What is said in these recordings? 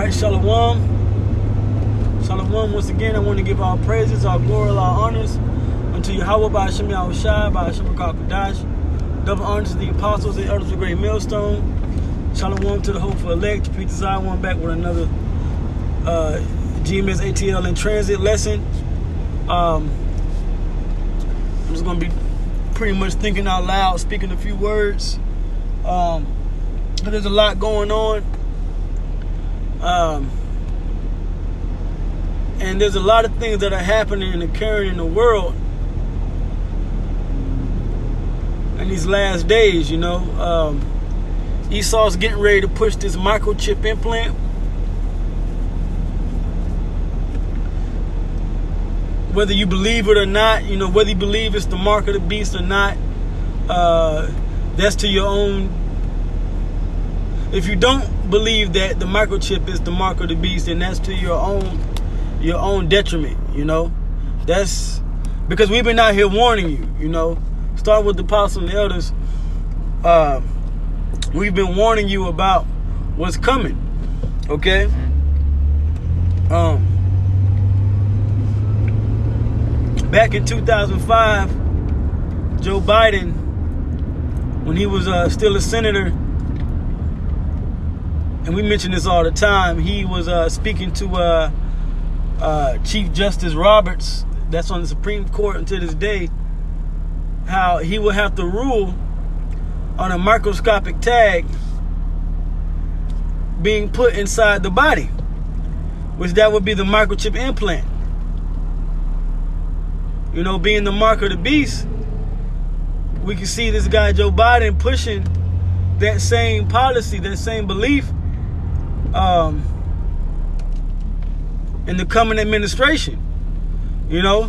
right, Shalom. Shalom. Once again, I want to give all praises, all glory, all honors unto Yahweh by Hashem Yahushai, by Hashem Kadash. Double honors to the apostles and elders of the great millstone. Shalom to the hopeful elect. Preach Zion back with another GMSATL in transit lesson. I'm just going to be pretty much thinking out loud, speaking a few words. But there's a lot going on. And there's a lot of things that are happening and occurring in the world in these last days, you know. Esau's getting ready to push this microchip implant. Whether you believe it or not, you know, whether you believe it's the mark of the beast or not, that's to your own. If you don't believe that the microchip is the mark of the beast, then that's to your own detriment, you know. That's because we've been out here warning you, you know. Start with the apostles and the elders. We've been warning you about what's coming, okay? Back in 2005, Joe Biden, when he was still a senator, and we mention this all the time, he was speaking to Chief Justice Roberts, that's on the Supreme Court until this day, how he will have to rule on a microscopic tag being put inside the body, which that would be the microchip implant. You know, being the mark of the beast, we can see this guy Joe Biden pushing that same policy, that same belief in the coming administration. You know,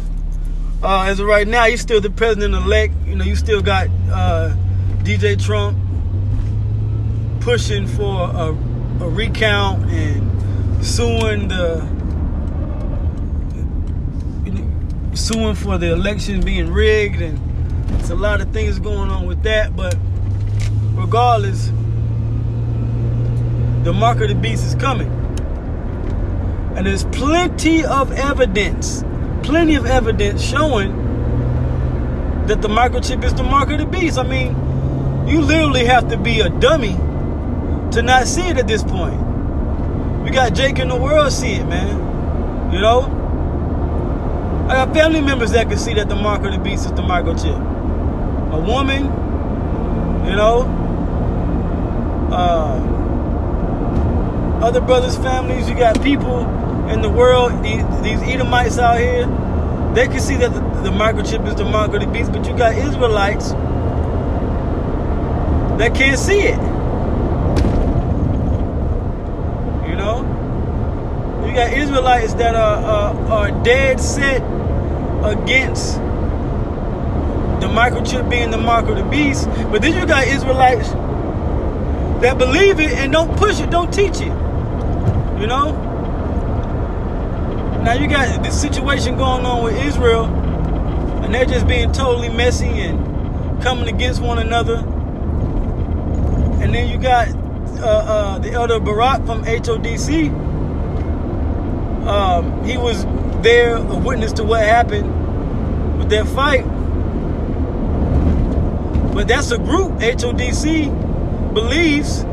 as of right now, he's still the president-elect. You know, you still got DJ Trump pushing for a recount and suing for the election being rigged, and it's a lot of things going on with that. But regardless, the mark of the beast is coming, and there's plenty of evidence showing that the microchip is the mark of the beast. I mean, you literally have to be a dummy to not see it at this point. We got Jake in the world see it, man. You know, I got family members that can see that the mark of the beast is the microchip. A woman, you know, other brothers' families. You got people in the world, these Edomites out here, they can see that the microchip is the mark of the beast, but you got Israelites that can't see it. You know? You got Israelites that are dead set against the microchip being the mark of the beast, but then you got Israelites that believe it and don't push it, don't teach it. You know? Now you got this situation going on with Israel, and they're just being totally messy and coming against one another. And then you got the elder Barak from HODC. He was there, a witness to what happened with that fight. But that's a group. HODC believes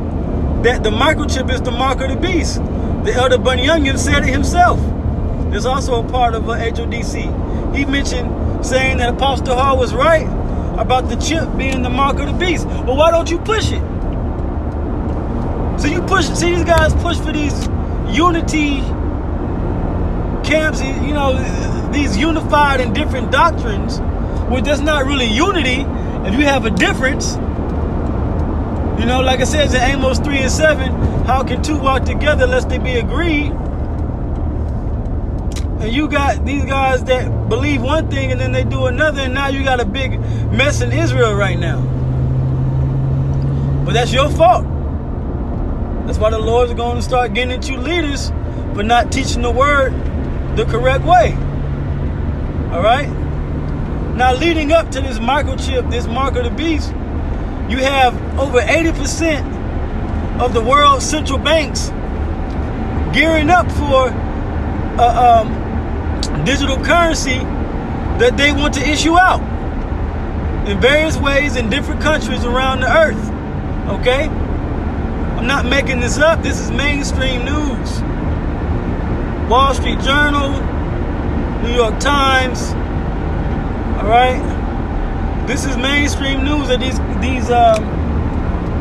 that the microchip is the mark of the beast. The elder Bunyan said it himself. There's also a part of HODC. He mentioned saying that Apostle Hall was right about the chip being the mark of the beast. Well, why don't you push it? So you push, see these guys push for these unity camps, you know, these unified and different doctrines, where there's not really unity if you have a difference. You know, like it says in Amos 3:7, how can two walk together lest they be agreed? And you got these guys that believe one thing and then they do another, and now you got a big mess in Israel right now. But that's your fault. That's why the Lord's going to start getting at you leaders for not teaching the word the correct way. All right? Now, leading up to this microchip, this mark of the beast, you have over 80% of the world's central banks gearing up for digital currency that they want to issue out in various ways in different countries around the earth. Okay? I'm not making this up. This is mainstream news. Wall Street Journal, New York Times. All right? This is mainstream news that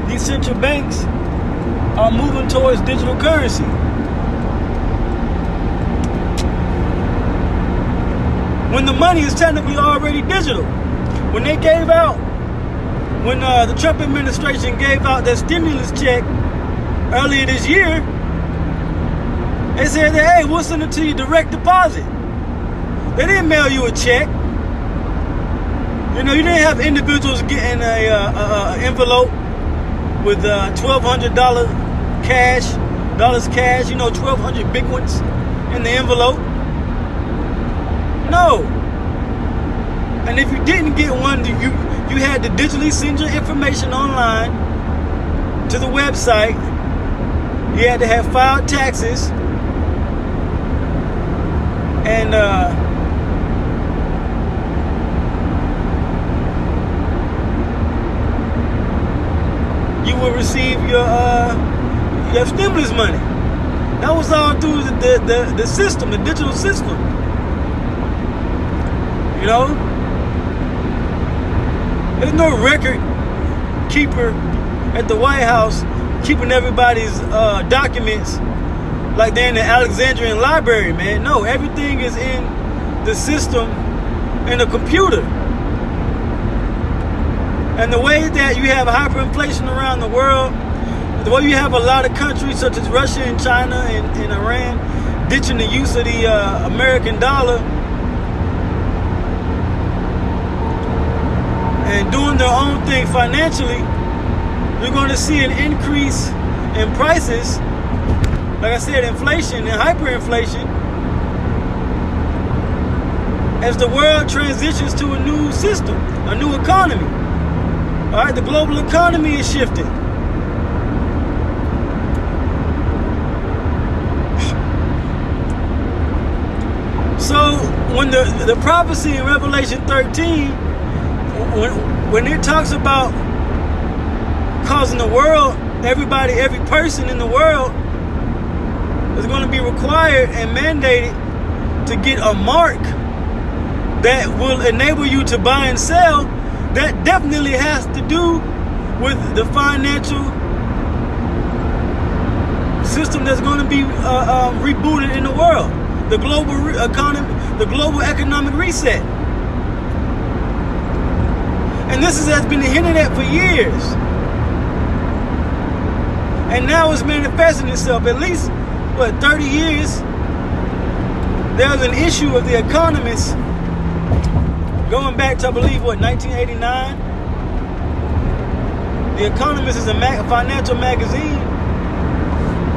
these central banks are moving towards digital currency. When the money is technically already digital. When they gave out, when the Trump administration gave out their stimulus check earlier this year, they said that, hey, we'll send it to you direct deposit. They didn't mail you a check. You know, you didn't have individuals getting a envelope with $1,200 cash, you know, 1,200 big ones in the envelope. No. And if you didn't get one, you had to digitally send your information online to the website. You had to have filed taxes. And you will receive your stimulus money. That was all through the system, the digital system. You know, there's no record keeper at the White House keeping everybody's documents like they're in the Alexandrian library, man. No, everything is in the system in a computer. And the way that you have hyperinflation around the world, the way you have a lot of countries such as Russia and China and Iran ditching the use of the American dollar and doing their own thing financially, you're going to see an increase in prices. Like I said, inflation and hyperinflation as the world transitions to a new system, a new economy. All right, the global economy is shifting. So when the prophecy in Revelation 13, when it talks about causing the world, everybody, every person in the world is going to be required and mandated to get a mark that will enable you to buy and sell, that definitely has to do with the financial system that's going to be rebooted in the world, the global economy, the global economic reset. And this has been hinted at for years. And now it's manifesting itself. At least, 30 years, there was an issue of the economists going back to, I believe, 1989? The Economist is a financial magazine.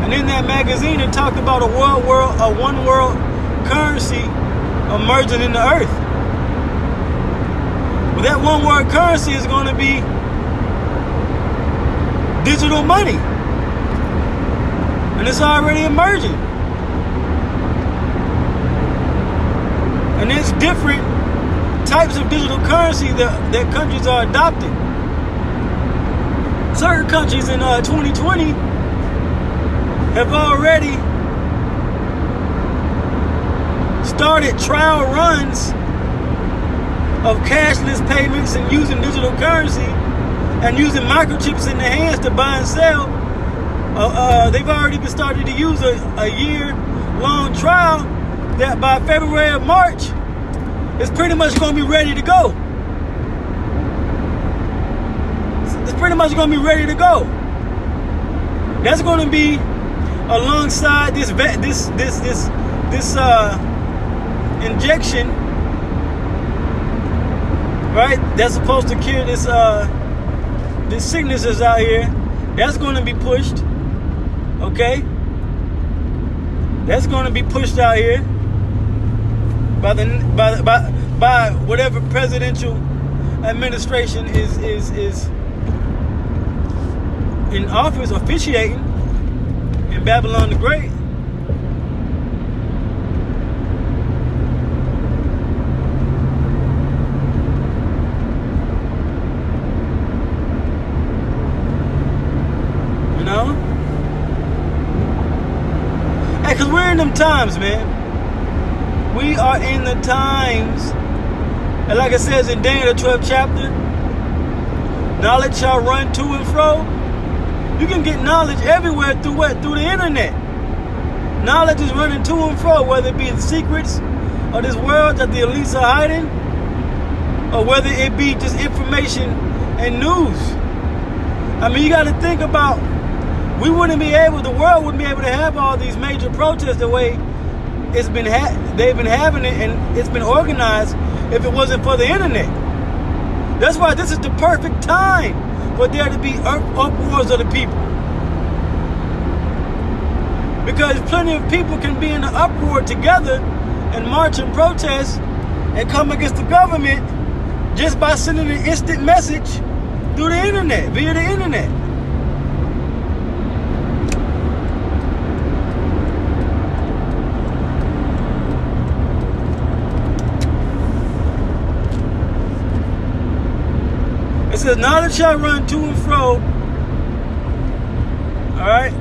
And in that magazine, it talked about a one world currency emerging in the earth. But that one world currency is going to be digital money. And it's already emerging. And there's different types of digital currency that countries are adopting. Certain countries in 2020 have already started trial runs of cashless payments and using digital currency and using microchips in their hands to buy and sell. They've already been started to use a year-long trial that by February or March is pretty much going to be ready to go. It's pretty much going to be ready to go. That's going to be alongside this injection, right? That's supposed to cure this sickness that's out here. That's going to be pushed. Okay? That's going to be pushed out here by whatever presidential administration is in office, officiating in Babylon the Great. Because we're in them times, man. We are in the times. And like it says in Daniel, the 12th chapter, knowledge shall run to and fro. You can get knowledge everywhere through what? Through the internet. Knowledge is running to and fro, whether it be the secrets of this world that the elites are hiding, or whether it be just information and news. I mean, you got to think about, the world wouldn't be able to have all these major protests the way they've been having it, and it's been organized if it wasn't for the internet. That's why this is the perfect time for there to be uproars of the people. Because plenty of people can be in an uproar together and march and protest and come against the government just by sending an instant message through the internet, via the internet. It says, knowledge shall run to and fro. Alright?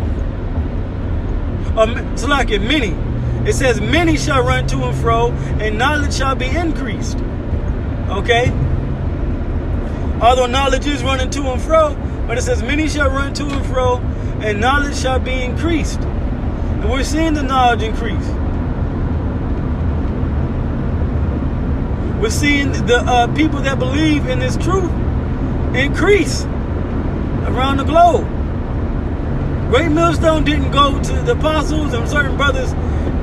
So like it, many. It says, many shall run to and fro, and knowledge shall be increased. Okay? Although knowledge is running to and fro, but it says, many shall run to and fro, and knowledge shall be increased. And we're seeing the knowledge increase. We're seeing the people that believe in this truth increase around the globe. Great Millstone didn't go to the apostles, and certain brothers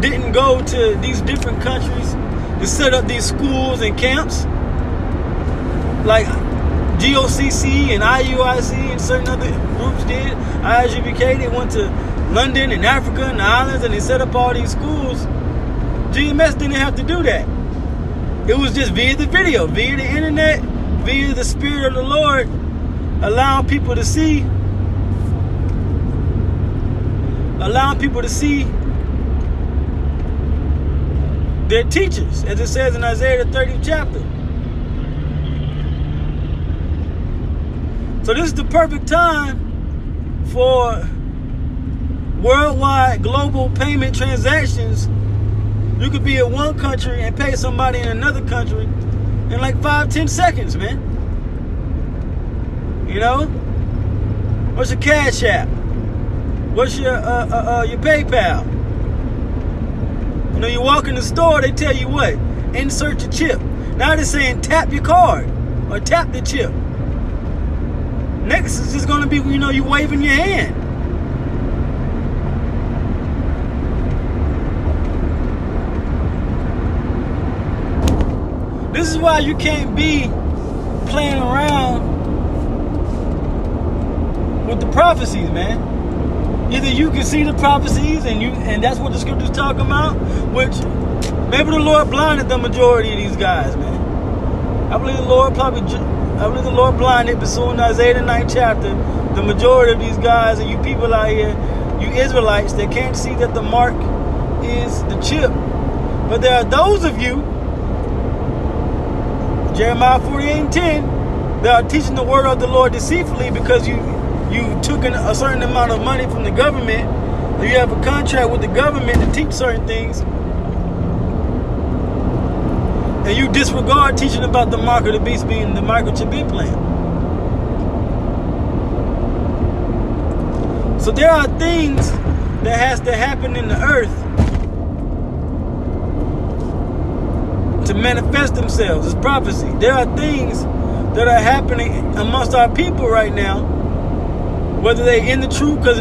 didn't go to these different countries to set up these schools and camps like GOCC and IUIC and certain other groups did. IGBK, they went to London and Africa and the islands and they set up all these schools. GMS didn't have to do that. It was just via the video, via the internet, via the Spirit of the Lord, allowing people to see their teachers, as it says in Isaiah the 30th chapter. So this is the perfect time for worldwide global payment transactions. You could be in one country and pay somebody in another country in like 5-10 seconds, man. You know? What's your Cash App? What's your PayPal? You know, you walk in the store, they tell you what? Insert your chip. Now they're saying tap your card or tap the chip. Next is just going to be, you know, you waving your hand. This is why you can't be playing around with the prophecies, man. Either you can see the prophecies and that's what the scripture's talking about, which maybe the Lord blinded the majority of these guys, man. I believe the Lord blinded, but soon in Isaiah the 9th chapter, the majority of these guys and you people out here, you Israelites, they can't see that the mark is the chip. But there are those of you, Jeremiah 48:10, that are teaching the word of the Lord deceitfully because you took a certain amount of money from the government, or you have a contract with the government to teach certain things, and you disregard teaching about the mark of the beast being the microchip implant. So there are things that has to happen in the earth to manifest themselves as prophecy. There are things that are happening amongst our people right now, whether they're in the truth, because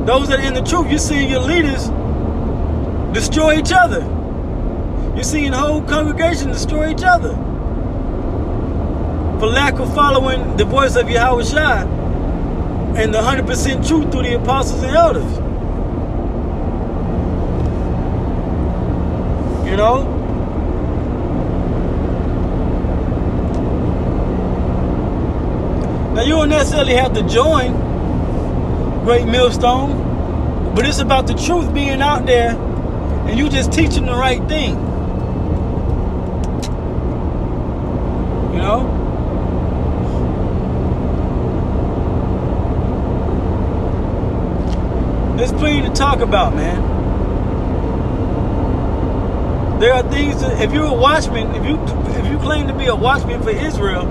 those that are in the truth, you're seeing your leaders destroy each other. You're seeing whole congregations destroy each other for lack of following the voice of Yahweh Shai and the 100% truth through the apostles and elders. You know? Now, you don't necessarily have to join Great Millstone, but it's about the truth being out there and you just teaching the right thing. You know? There's plenty to talk about, man. There are things that, if you're a watchman, if you claim to be a watchman for Israel,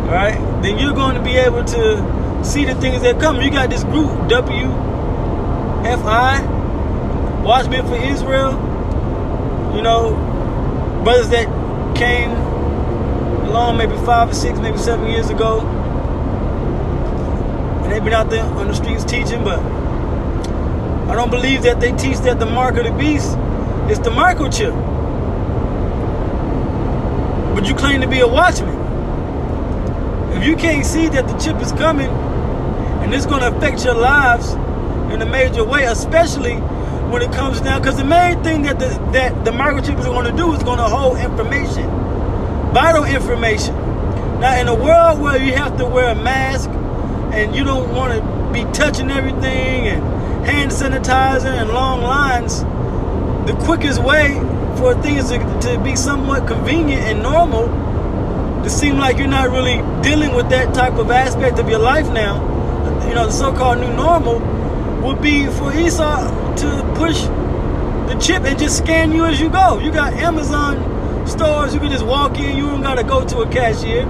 all right, then you're going to be able to see the things that come. You got this group, WFI, Watchmen for Israel. You know, brothers that came along maybe 5 or 6, maybe 7 years ago, and they've been out there on the streets teaching, but I don't believe that they teach that the mark of the beast is the microchip. But you claim to be a watchman. If you can't see that the chip is coming and it's going to affect your lives in a major way, especially when it comes down, because the main thing that the microchip is going to do is going to hold information, vital information. Now, in a world where you have to wear a mask and you don't want to be touching everything and hand sanitizer and long lines, the quickest way for things to be somewhat convenient and normal, to seem like you're not really dealing with that type of aspect of your life now, you know, the so-called new normal, would be for Esau to push the chip and just scan you as you go. You got Amazon stores, you can just walk in, you don't got to go to a cashier.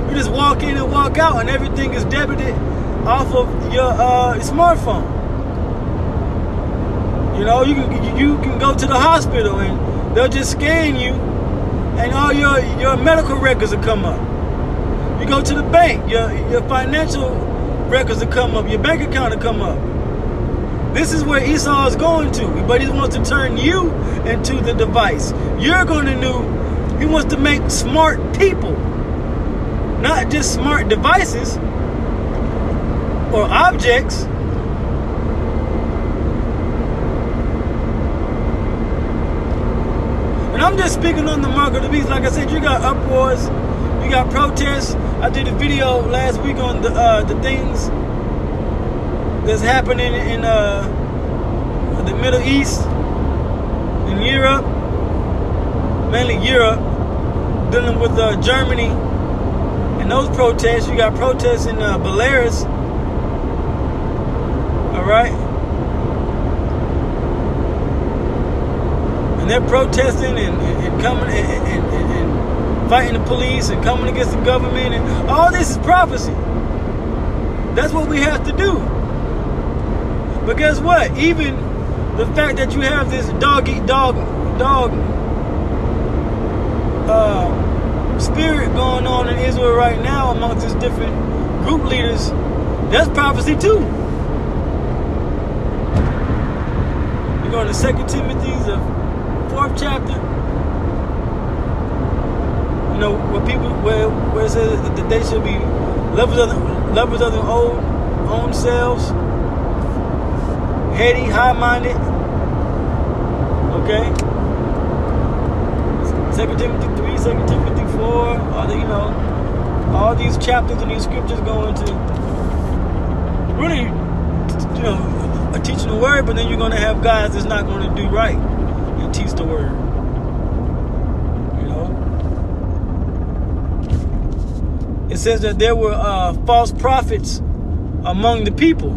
You just walk in and walk out, and everything is debited off of your smartphone. You know, you can go to the hospital and they'll just scan you, and all your medical records will come up. You go to the bank, your financial records will come up, your bank account will come up. This is where Esau is going to, but he wants to turn you into the device. You're going to he wants to make smart people, not just smart devices or objects. And I'm just speaking on the mark of the beast. Like I said, you got uproars, you got protests. I did a video last week on the things that's happening in the Middle East, in Europe, mainly Europe, dealing with Germany and those protests. You got protests in Belarus, all right, and they're protesting and coming and fighting the police and coming against the government, and all this is prophecy. That's what we have to do. But guess what? Even the fact that you have this dog spirit going on in Israel right now amongst these different group leaders, that's prophecy too. You go to 2 Timothy, the 4th chapter. You know, where it says that they should be lovers of their own selves, heady, high-minded. Okay? 2 Timothy 3, 2 Timothy 4, all these chapters and these scriptures go into really, teaching the word, but then you're going to have guys that's not going to do right and teach the word. It says that there were false prophets among the people.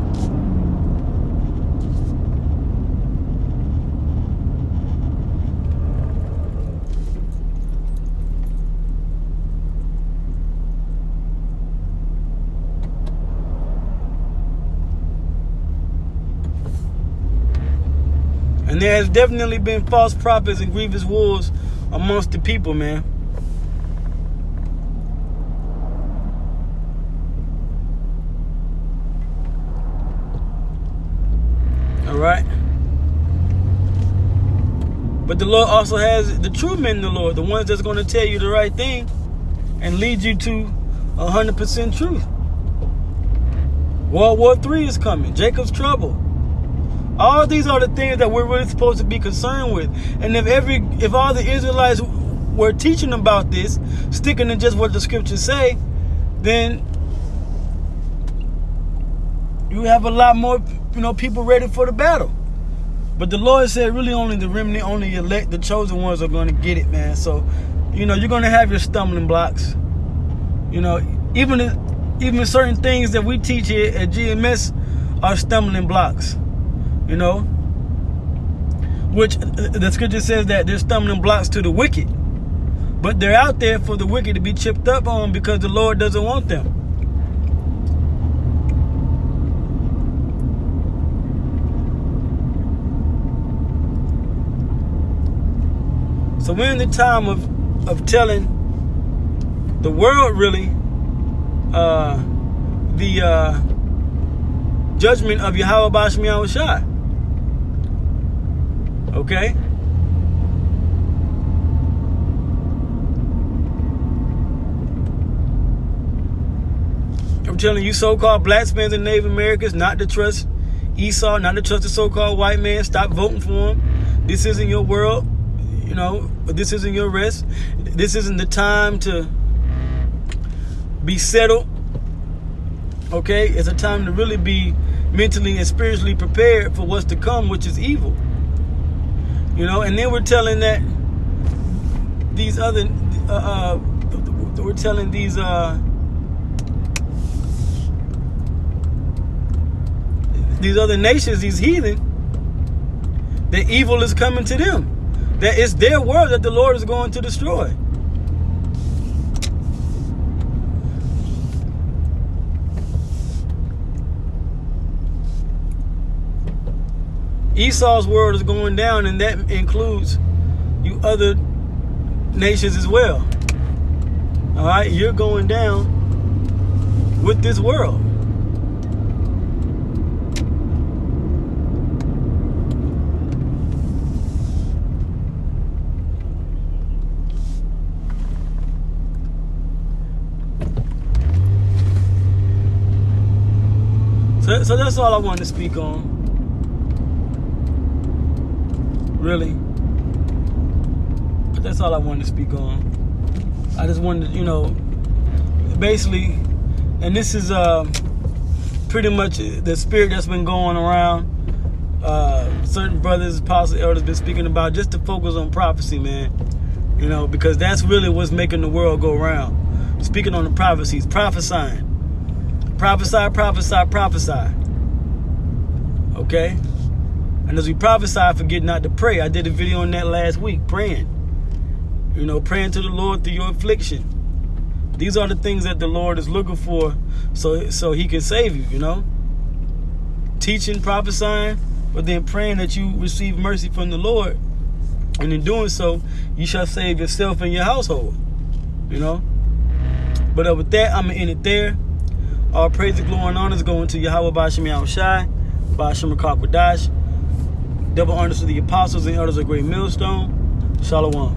And there has definitely been false prophets and grievous wolves amongst the people, man. Right? But the Lord also has the true men in the Lord, the ones that's going to tell you the right thing and lead you to 100% truth. World War III is coming. Jacob's trouble. All these are the things that we're really supposed to be concerned with. And if all the Israelites were teaching about this, sticking to just what the scriptures say, then you have a lot more people ready for the battle. But the Lord said really only the remnant, only the elect, the chosen ones are going to get it, man. So, you're going to have your stumbling blocks. Even certain things that we teach here at GMS are stumbling blocks. which the scripture says that they're stumbling blocks to the wicked. But they're out there for the wicked to be chipped up on because the Lord doesn't want them. So we're in the time of telling the world really the judgment of Yahweh Bashmi Yahushai. Okay? I'm telling you, so-called blacks and Native Americans, not to trust Esau, not to trust the so-called white man. Stop voting for him. This isn't your world. You know, this isn't your rest. This isn't the time to be settled. Okay? It's a time to really be mentally and spiritually prepared for what's to come, which is evil. You know, and then we're telling that these other, we're telling these other nations, these heathen, that evil is coming to them. That it's their world that the Lord is going to destroy. Esau's world is going down, and that includes you other nations as well. All right, you're going down with this world. So that's all I wanted to speak on. Really. But that's all I wanted to speak on. I just wanted to, you know, basically, and this is pretty much the spirit that's been going around. Certain brothers, apostles, elders been speaking about, just to focus on prophecy, man. You know, because that's really what's making the world go round. Speaking on the prophecies, prophesying. Prophesy, prophesy, prophesy. Okay? And as we prophesy, forget not to pray. I did a video on that last week, praying. You know, praying to the Lord through your affliction. These are the things that the Lord is looking for so he can save you, you know? Teaching, prophesying, but then praying that you receive mercy from the Lord. And in doing so, you shall save yourself and your household. You know? But with that, I'm going to end it there. All praise, glory, and honors going to Yahweh Bashim Yahushai, Bashim Rakakwadash. Double honors to the apostles and elders of Great Millstone. Shalom.